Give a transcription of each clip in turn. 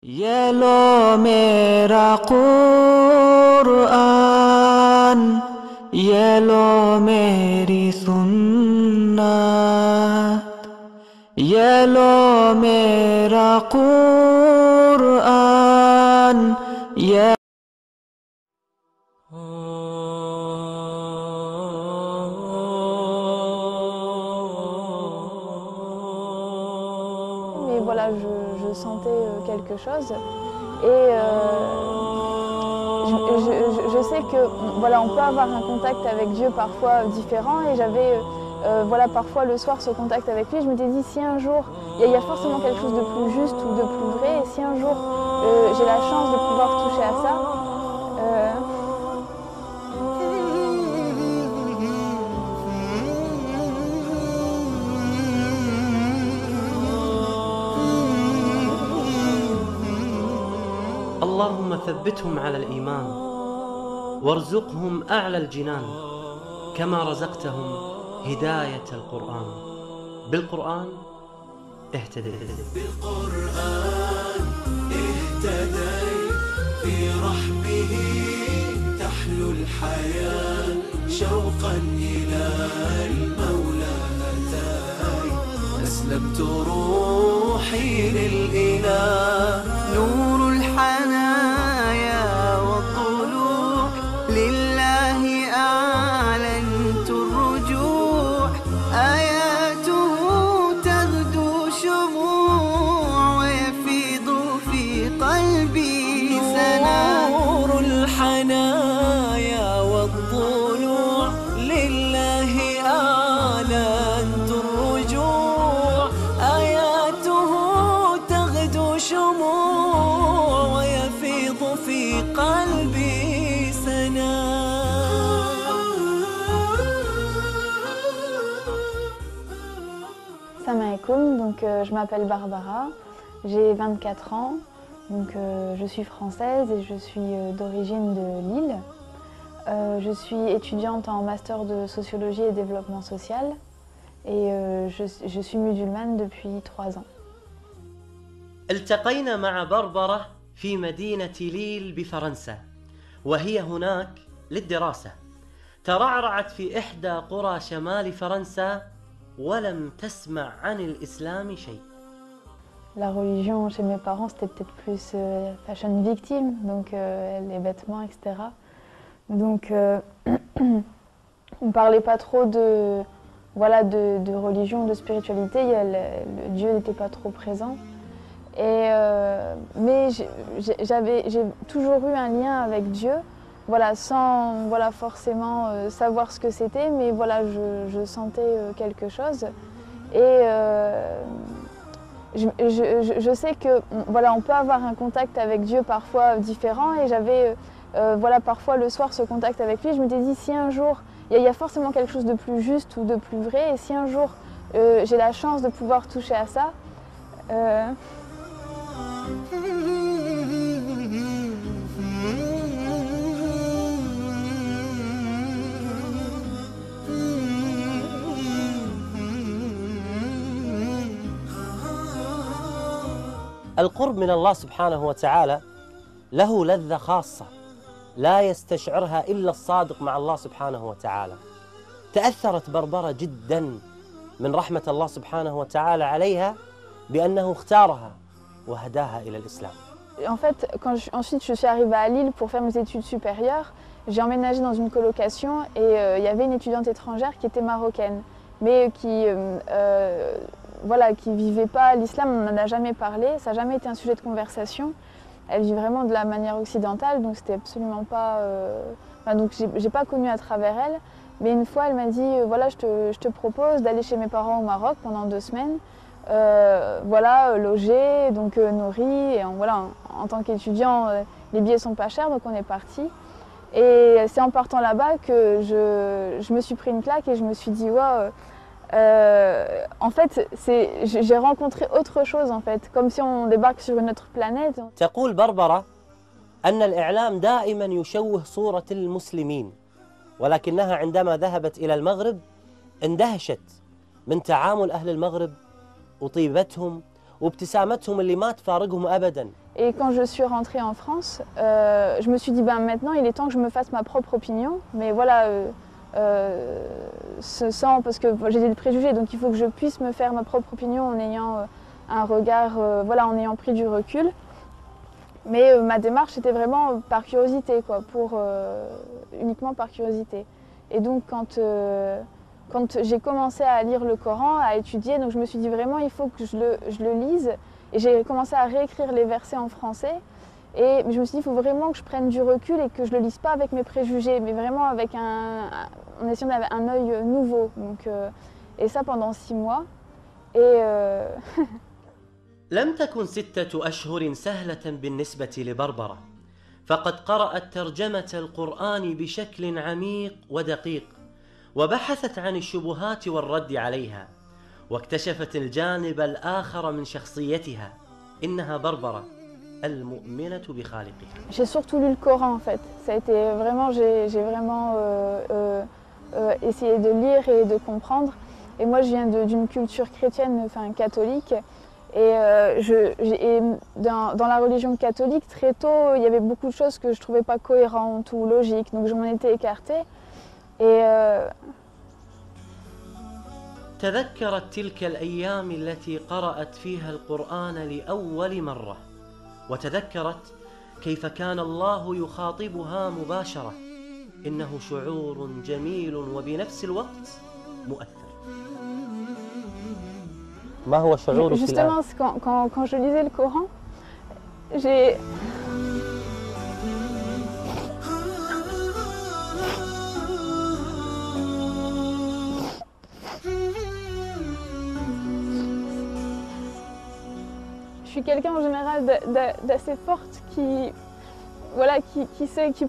ये लो मेरा कुरान, ये लो मेरी सुन्नत, ये लो मेरा कुरान, ये Mais voilà, je sentais quelque chose et je sais que voilà, on peut avoir un contact avec Dieu parfois différent et j'avais voilà, parfois le soir ce contact avec lui. Je m'étais dit si un jour il y a forcément quelque chose de plus juste ou de plus vrai et si un jour j'ai la chance de pouvoir toucher à ça. اللهم ثبتهم على الإيمان وارزقهم أعلى الجنان كما رزقتهم هداية القرآن. بالقرآن اهتدي. بالقرآن اهتدي، في رحمه تحلو الحياة، شوقا إلى المولى أتاي، أسلمت روحي للإله، نور الحنايا والطلوع، لله أعلنت الرجوع، آياته تغدو شموع ويفيض في قلبي سنا، نور الحنايا والطلوع، لله أعلنت الرجوع، آياته تغدو شموع ويفيض في قلبي سنا. Salam alaikum, donc je m'appelle Barbara, j'ai 24 ans, donc je suis française et je suis d'origine de Lille. Je suis étudiante en master de sociologie et développement social et je suis musulmane depuis 3 ans. التقينا مع بربرة في مدينة ليل بفرنسا وهي هناك للدراسة. ترعرعت في إحدى قرى شمال فرنسا ولم تسمع عن الإسلام شيء. La religion chez mes parents c'était peut-être plus fashion victime, donc les vêtements, etc. Donc on ne parlait pas trop de, voilà, de religion, de spiritualité, le Dieu n'était pas trop présent. Mais j'ai toujours eu un lien avec Dieu, voilà, sans voilà, forcément savoir ce que c'était, mais voilà, je sentais quelque chose. Et je sais que voilà, on peut avoir un contact avec Dieu parfois différent et j'avais voilà, parfois le soir ce contact avec lui. Je m'étais dit si un jour, il y a forcément quelque chose de plus juste ou de plus vrai et si un jour j'ai la chance de pouvoir toucher à ça. القرب من الله سبحانه وتعالى له لذة خاصة لا يستشعرها إلا الصادق مع الله سبحانه وتعالى. تأثرت بربرة جدا من رحمة الله سبحانه وتعالى عليها بأنه اختارها وهداها إلى الإسلام. En fait, ensuite je suis arrivée à Lille pour faire mes études supérieures, j'ai emménagé dans une colocation et il y avait une étudiante étrangère qui était marocaine, mais qui voilà, qui vivait pas l'islam, on n'en a jamais parlé, ça n'a jamais été un sujet de conversation. Elle vit vraiment de la manière occidentale, donc c'était absolument pas... donc j'ai pas connu à travers elle, mais une fois elle m'a dit voilà, je te propose d'aller chez mes parents au Maroc pendant 2 semaines, voilà, loger, donc nourri, et voilà, en tant qu'étudiant, les billets sont pas chers, donc on est parti. Et c'est en partant là-bas que je me suis pris une claque et je me suis dit wow, en fait, j'ai rencontré autre chose en fait, comme si on débarque sur une autre planète. تقول بربرة أن الإعلام دائما يشوه صورة المسلمين، ولكنها عندما ذهبت إلى المغرب اندهشت من تعامل أهل المغرب وطيبتهم وابتسامتهم اللي ما تفارقهم أبداً. Et quand je suis rentrée en France, je me suis dit ben maintenant il est temps que je me fasse ma propre opinion. Mais voilà, parce que j'ai des préjugés, donc il faut que je puisse me faire ma propre opinion en ayant un regard, voilà, en ayant pris du recul. Mais ma démarche était vraiment par curiosité, quoi, uniquement par curiosité. Et donc quand j'ai commencé à lire le Coran, à étudier, donc je me suis dit vraiment il faut que je le lise. Et j'ai commencé à réécrire les versets en français. Et je me suis dit il faut vraiment que je prenne du recul et que je le lise pas avec mes préjugés, mais vraiment avec en essayant d'avoir un œil nouveau. Donc, et ça pendant 6 mois. Et لم تكن 6 أشهر سهلة بالنسبة لبربرة، فقد قرأت ترجمة القرآن بشكل عميق ودقيق، وبحثت عن الشبهات والرد عليها، واكتشفت الجانب الآخر من شخصيتها. إنها بربرة المؤمنة بخالقها. J'ai surtout lu le Coran en fait. Ça a été vraiment, j'ai vraiment essayé de lire et de comprendre. Et moi je viens d'une culture chrétienne, enfin catholique. Et, dans la religion catholique, très tôt, il y avait beaucoup de choses que je ne trouvais pas cohérentes ou logiques. Donc je m'en étais écartée. Et تذكرت تلك الأيام التي قرأت فيها القرآن لأول مرة، وتذكرت كيف كان الله يخاطبها مباشرة. إنه شعور جميل وبنفس الوقت مؤثر. ما هو شعورك الآن؟ Justement, quand je lisais le Coran, j'ai... Je suis quelqu'un en général d'assez forte qui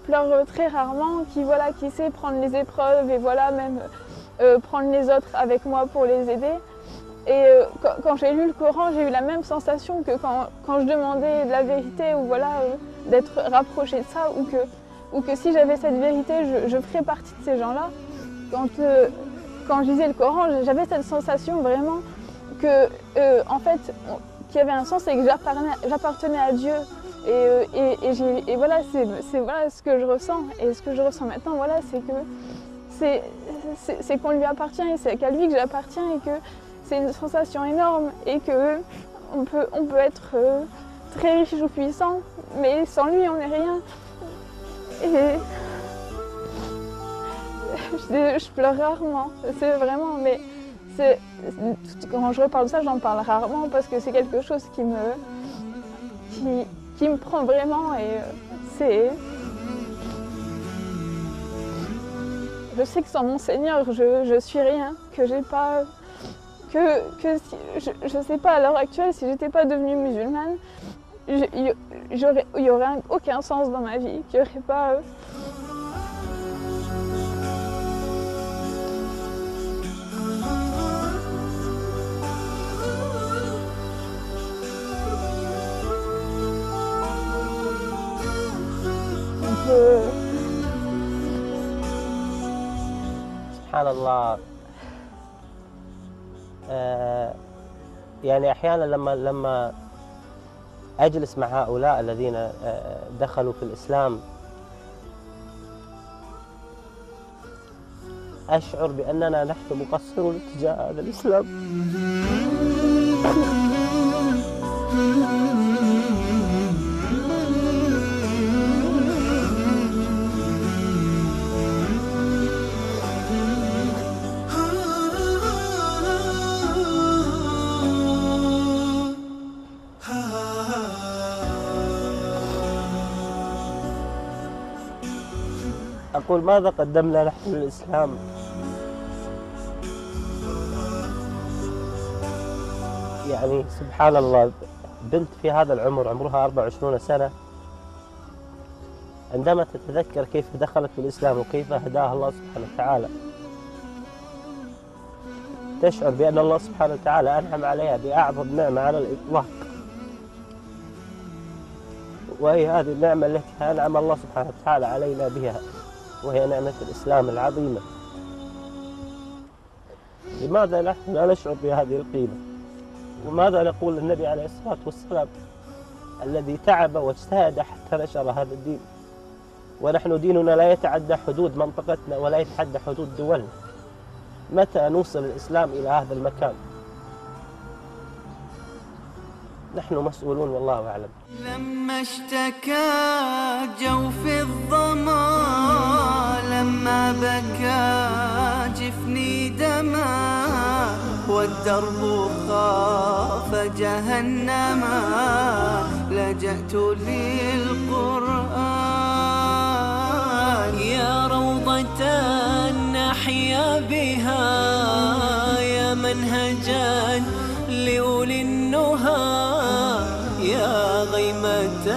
pleure très rarement, qui sait prendre les épreuves et voilà, même prendre les autres avec moi pour les aider. Et quand j'ai lu le Coran, j'ai eu la même sensation que quand je demandais de la vérité ou voilà, d'être rapprochée de ça ou que si j'avais cette vérité, je ferais partie de ces gens-là. Quand je lisais le Coran, j'avais cette sensation vraiment que, en fait, qu'il y avait un sens et que j'appartenais à Dieu. Et voilà, c'est voilà ce que je ressens. Et ce que je ressens maintenant, voilà, c'est que c'est qu'on lui appartient et c'est qu'à lui que j'appartiens et que c'est une sensation énorme et qu'on peut être très riche ou puissant, mais sans lui on n'est rien. Et je pleure rarement, c'est vraiment, mais quand je reparle de ça, j'en parle rarement parce que c'est quelque chose qui me prend vraiment et c'est... Je sais que sans mon Seigneur, je suis rien, que j'ai pas... Que si, je sais pas, à l'heure actuelle, si j'étais pas devenue musulmane, il y aurait aucun sens dans ma vie, qu'il y aurait pas... سبحان الله. يعني أحيانا لما أجلس مع هؤلاء الذين دخلوا في الإسلام أشعر بأننا نحن مقصرون تجاه هذا الإسلام. أقول ماذا قدمنا نحن للإسلام؟ يعني سبحان الله، بنت في هذا العمر عمرها 24 سنة عندما تتذكر كيف دخلت في الإسلام وكيف هداها الله سبحانه وتعالى تشعر بأن الله سبحانه وتعالى أنعم عليها بأعظم نعمة على الإطلاق، وهي هذه النعمة التي أنعم الله سبحانه وتعالى علينا بها، وهي نعمة الإسلام العظيمة. لماذا نحن لا نشعر بهذه القيمة؟ وماذا نقول للنبي عليه الصلاة والسلام الذي تعب واجتهد حتى نشر هذا الدين، ونحن ديننا لا يتعدى حدود منطقتنا ولا يتعدى حدود دولنا. متى نوصل الإسلام إلى هذا المكان؟ نحن مسؤولون والله أعلم. لما اشتكى جوف الظما، لما بكى جفني دما، والدرب خاف جهنما، لجأت للقرآن يا روضة نحيا بها، يا منهجا لأولي النهى، يا غيمة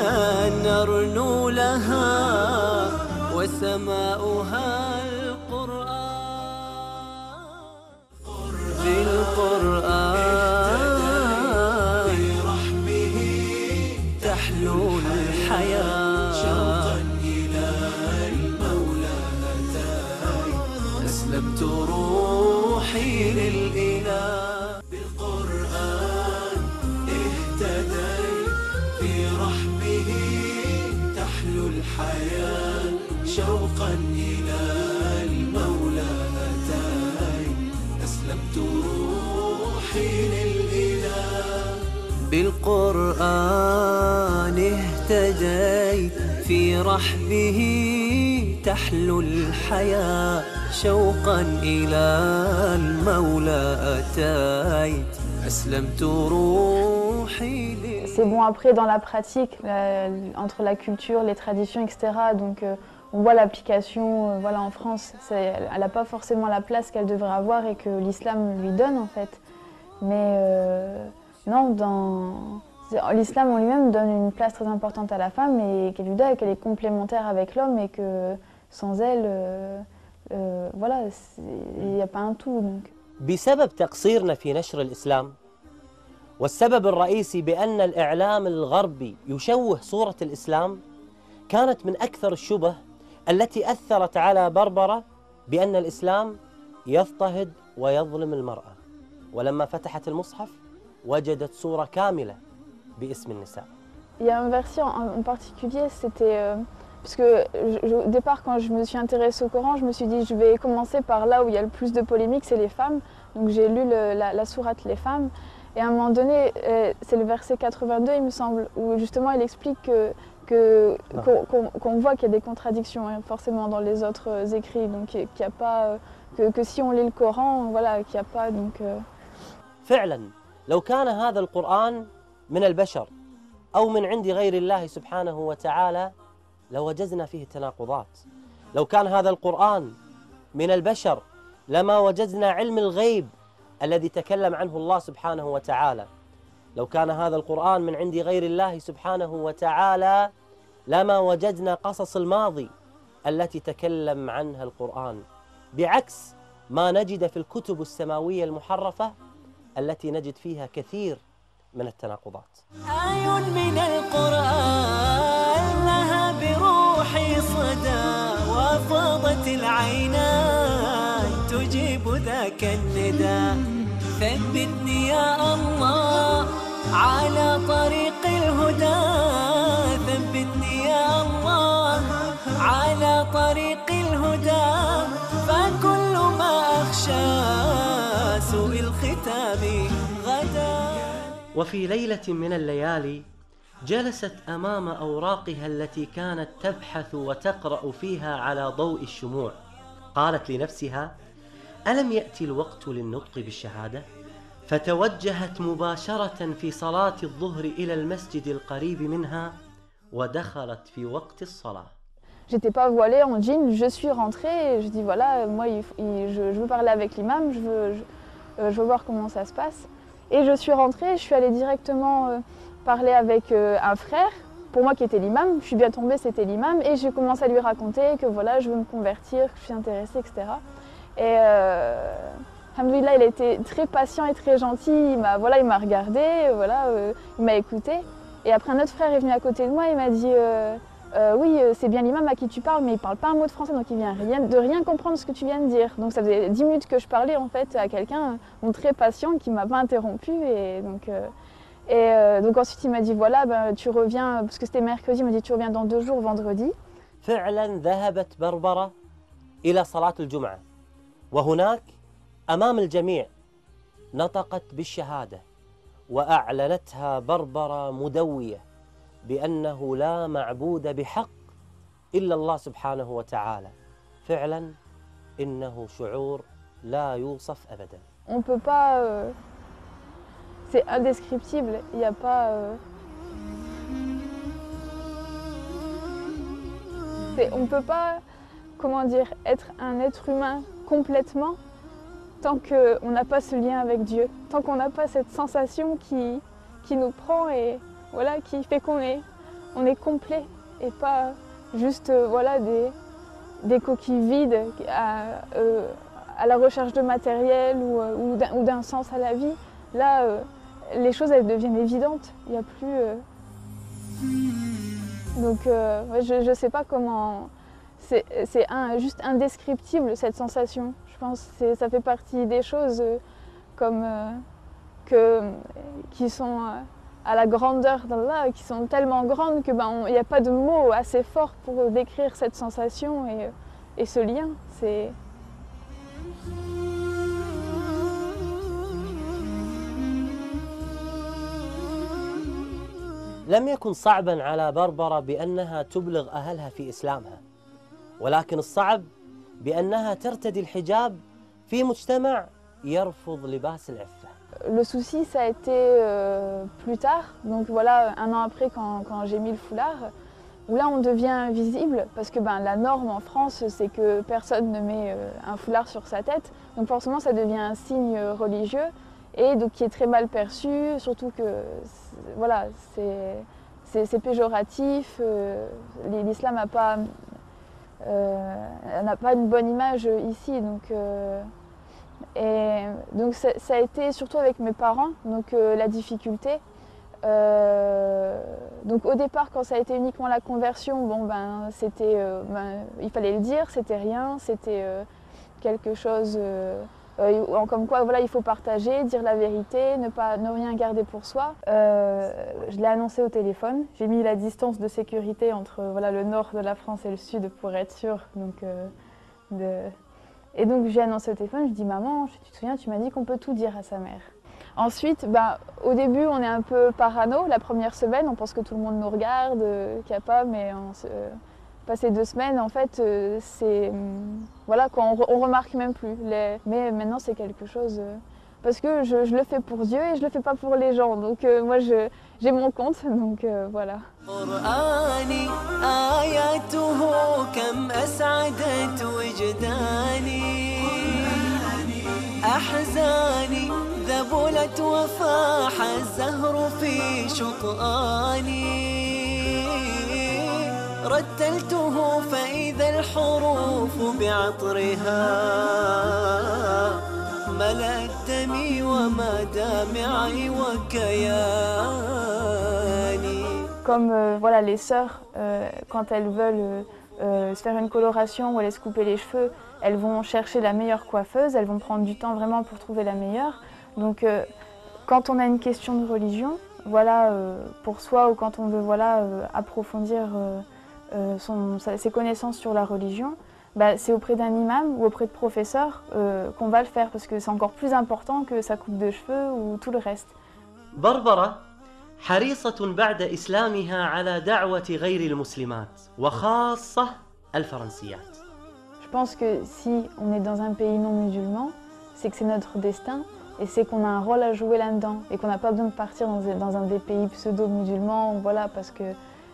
نرنو لها، وسماؤها القرآن. بالقرآن برحمه تحلو الحياة، شوقا إلى المولى أتاي، أسلمت روحي للإله. بالقرآن اهتديت، في رحمه تحلو الحياة، شوقا إلى المولى أتاي، أسلمت روحي للإله. بالقرآن اهتديت، في رحبه تحلو الحياة، شوقا إلى المولى أتيت، أسلمت روحي لله. C'est bon, après dans la pratique, entre la culture, les traditions, etc. Donc on voit l'application voilà, en France, elle n'a pas forcément la place qu'elle devrait avoir et que l'islam lui donne en fait. Mais non, l'islam en lui-même donne une place très importante à la femme et qu'elle est complémentaire avec l'homme et que sans elle, voilà, il n'y a pas un tout. Donc. بسبب تقصيرنا في نشر الإسلام، والسبب الرئيسي بأن الإعلام الغربي يشوه صورة الإسلام، كانت من أكثر الشبه التي أثرت على بربرة بأن الإسلام يضطهد ويظلم المرأة. ولما فتحت المصحف وجدت صورة كاملة باسم النساء. Il y a un verset en particulier, c'était parce que au départ quand je me suis intéressée au Coran, je me suis dit je vais commencer par là où il y a le plus de polémiques, c'est les femmes. Donc j'ai lu la sourate Les Femmes. Et à un moment donné, c'est le verset 82, il me semble, où justement il explique qu'on voit qu'il y a des contradictions hein, forcément dans les autres écrits, donc qu'il y a pas, que si on lit le Coran, voilà, qu'il n'y a pas donc. فعلا لو كان هذا القرآن من البشر أو من عند غير الله سبحانه وتعالى لوجدنا فيه تناقضات. لو كان هذا القرآن من البشر لما وجدنا علم الغيب الذي تكلم عنه الله سبحانه وتعالى. لو كان هذا القرآن من عند غير الله سبحانه وتعالى لما وجدنا قصص الماضي التي تكلم عنها القرآن، بعكس ما نجد في الكتب السماوية المحرفة التي نجد فيها كثير من التناقضات. آي من القرآن لها بروحي صدى، وفاضت العينان تجيب ذاك النداء. ثبتني يا الله على طريق الهدى، ثبتني يا الله على طريق الهدى، فكل ما أخشى سوء الختام غدا. وفي ليلة من الليالي جلست أمام أوراقها التي كانت تبحث وتقرأ فيها على ضوء الشموع، قالت لنفسها: ألم يأتي الوقت للنطق بالشهادة؟ فتوجهت مباشرة في صلاة الظهر إلى المسجد القريب منها، ودخلت في وقت الصلاة. J'étais pas voilée en jean, je suis rentrée et je dis voilà, moi je veux parler avec l'imam, je veux voir comment ça se passe. Et je suis rentrée, je suis allée directement parler avec un frère, pour moi qui était l'imam, je suis bien tombée, c'était l'imam, et j'ai commencé à lui raconter que voilà, je veux me convertir, que je suis intéressée, etc. Et alhamdoulilah, il a été très patient et très gentil, il m'a regardé, il m'a écouté. Et après un autre frère est venu à côté de moi, il m'a dit oui, c'est bien l'imam à qui tu parles, mais il ne parle pas un mot de français, donc il vient de rien comprendre ce que tu viens de dire. Donc ça faisait 10 minutes que je parlais en fait à quelqu'un très patient qui ne m'a pas interrompu. Donc ensuite il m'a dit voilà, ben, tu reviens, parce que c'était mercredi, il m'a dit tu reviens dans 2 jours, vendredi. فعلا ذهبت بربرة إلى صلاة الجمعة، وهناك أمام الجميع نطقت بالشهادة وأعلنتها بربرة مدوية بأنه لا معبود بحق إلا الله سبحانه وتعالى. فعلا إنه شعور لا يوصف أبدا. On peut pas, c'est indescriptible, il n'y a pas... on ne peut pas, comment dire, être un être humain complètement tant qu'on n'a pas ce lien avec Dieu, tant qu'on n'a pas cette sensation qui nous prend et voilà, qui fait qu'on est complet et pas juste voilà, des coquilles vides à la recherche de matériel ou d'un sens à la vie. Là, les choses elles deviennent évidentes, il n'y a plus... Donc je ne sais pas comment... C'est juste indescriptible cette sensation. Je pense que ça fait partie des choses qui sont à la grandeur d'Allah, qui sont tellement grandes qu'il n'y a pas de mots assez forts pour décrire cette sensation et ce lien. لم يكن صعبا على بربرة بأنها تبلغ أهلها في إسلامها، ولكن الصعب بأنها ترتدي الحجاب في مجتمع يرفض لباس العفة. Le souci, ça a été plus tard, donc voilà, 1 an après quand j'ai mis le foulard, où là on devient visible, parce que la norme en France, c'est que personne ne met un foulard sur sa tête, donc forcément ça devient un signe religieux, et donc qui est très mal perçu, surtout que voilà, c'est péjoratif, l'islam n'a pas une bonne image ici, donc ça a été surtout avec mes parents, donc la difficulté. Donc au départ, quand ça a été uniquement la conversion, c'était, il fallait le dire, c'était rien, c'était quelque chose comme quoi voilà, il faut partager, dire la vérité, ne rien garder pour soi. Je l'ai annoncé au téléphone, j'ai mis la distance de sécurité entre voilà, le nord de la France et le sud pour être sûre. Et donc j'ai annoncé au téléphone, je dis maman, tu te souviens, tu m'as dit qu'on peut tout dire à sa mère. Ensuite, au début on est un peu parano, la première semaine, on pense que tout le monde nous regarde, qu'il n'y a pas, mais passé 2 semaines, en fait, voilà, on remarque même plus. Mais maintenant c'est quelque chose, parce que je le fais pour Dieu et je le fais pas pour les gens, donc moi j'ai mon compte, donc voilà. أحزاني ذبلت وفاح الزهر في شطآني رتلته فإذا الحروف بعطرها ملأت دمي وما دامعي وكياني. Comme voilà, les sœurs, quand elles veulent se faire une coloration ou aller se couper les cheveux, elles vont chercher la meilleure coiffeuse, elles vont prendre du temps vraiment pour trouver la meilleure. Donc quand on a une question de religion, voilà, pour soi, ou quand on veut voilà, approfondir ses connaissances sur la religion, c'est auprès d'un imam ou auprès de professeurs qu'on va le faire, parce que c'est encore plus important que sa coupe de cheveux ou tout le reste. بربرة حريصة بعد إسلامها على دعوة غير المسلمات وخاصة الفرنسيات. Je pense que si on est dans un pays non musulman, c'est que c'est notre destin et c'est qu'on a un rôle à jouer là-dedans et qu'on n'a pas besoin de partir dans un des pays pseudo-musulmans, voilà, parce que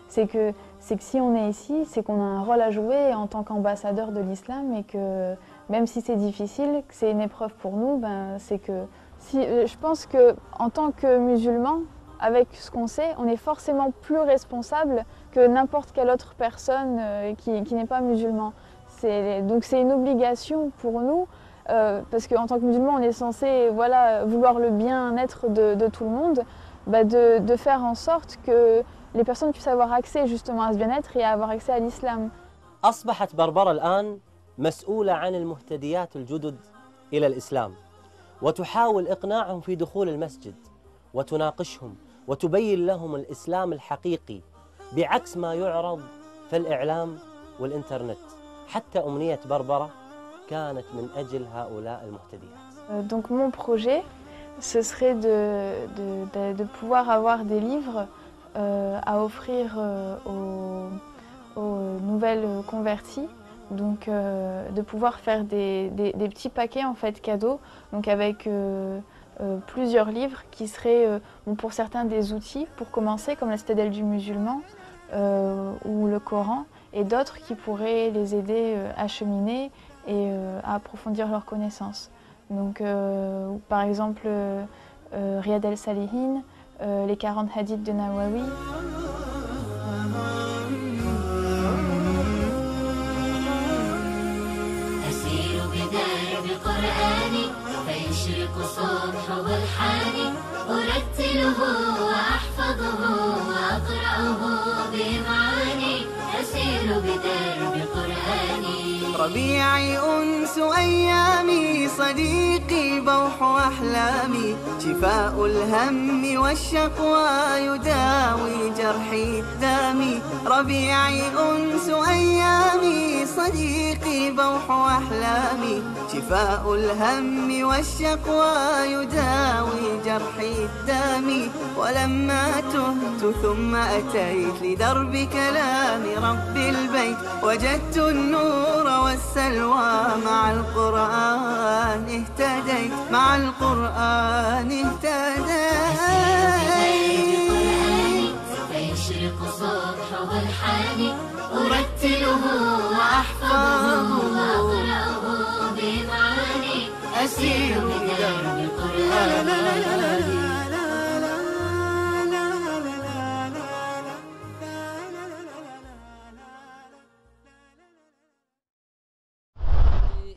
c'est que si on est ici, c'est qu'on a un rôle à jouer en tant qu'ambassadeur de l'islam, et que même si c'est difficile, que c'est une épreuve pour nous, c'est que je pense qu'en tant que musulman, avec ce qu'on sait, on est forcément plus responsable que n'importe quelle autre personne qui n'est pas musulman. Donc c'est une obligation pour nous, parce qu'en tant que musulman, on est censé voilà, vouloir le bien-être de tout le monde, de faire en sorte que les personnes puissent avoir accès justement à ce bien-être et à avoir accès à l'islam. أصبحت بربرة الآن مسؤولة عن المهتديات الجدد إلى الإسلام، وتحاول إقناعهم في دخول المسجد وتناقشهم وتبين لهم الإسلام الحقيقي بعكس ما يعرض في الإعلام والإنترنت. حتى أمنية بربرة كانت من أجل هؤلاء المهتديات. Donc mon projet, ce serait de pouvoir avoir des livres à offrir aux nouvelles converties. Donc de pouvoir faire des petits paquets en fait cadeaux, donc avec plusieurs livres qui seraient pour certains des outils pour commencer, comme la Citadelle du musulman ou le Coran, et d'autres qui pourraient les aider à cheminer et à approfondir leurs connaissances. Donc par exemple Riyad al-Salihin, les 40 hadiths de Nawawi. فيشرق صبح برحاني أرتله وأحفظه وأقرأه بمعاني أسير بدرب قرآني. ربيعي أنس أيامي صديقي بوح أحلامي شفاء الهم والشقوى يداوي جرحي الدامي. ربيعي أنس أيامي صديقي بوح أحلامي شفاء الهم والشقوى يداوي جرحي الدامي. ولما تهت ثم أتيت لدرب كلام رب البيت وجدت النور والسلوى مع القرآن اهتديت مع القرآن اهتديت. فيشرق صبح برحاني أرتله وأحفظه وأقرأه بمعاني أسير بدرب قرآني.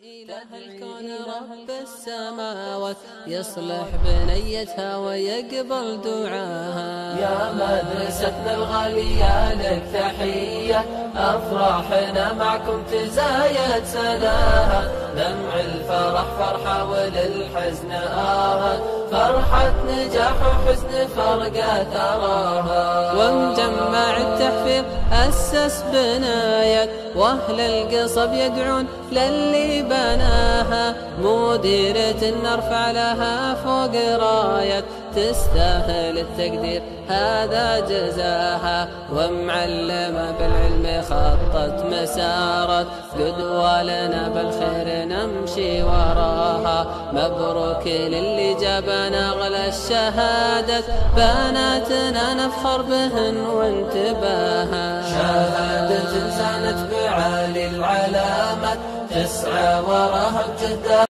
إله الكون رب السماوات يصلح بنيتها ويقبل دعاها. يا مدرستنا الغالية لك تحية، أفراحنا معكم تزايد سناها. دمع الفرح فرحة وللحزن فرحة نجاح وحزن فرقة تراها. ومجمع التحفيظ أسس بنايات وأهل القصب يدعون للي بناها. مديرة نرفع لها فوق رايات تستاهل التقدير هذا جزاها. ومعلمة بالعلم خطت مسارات قدوة لنا بالخير نمشي وراها. مبروك للي جابنا أغلى الشهادات بناتنا نفخر بهن وانتباها. شهادة زانت بعالي العلامات تسعى وراها بجهد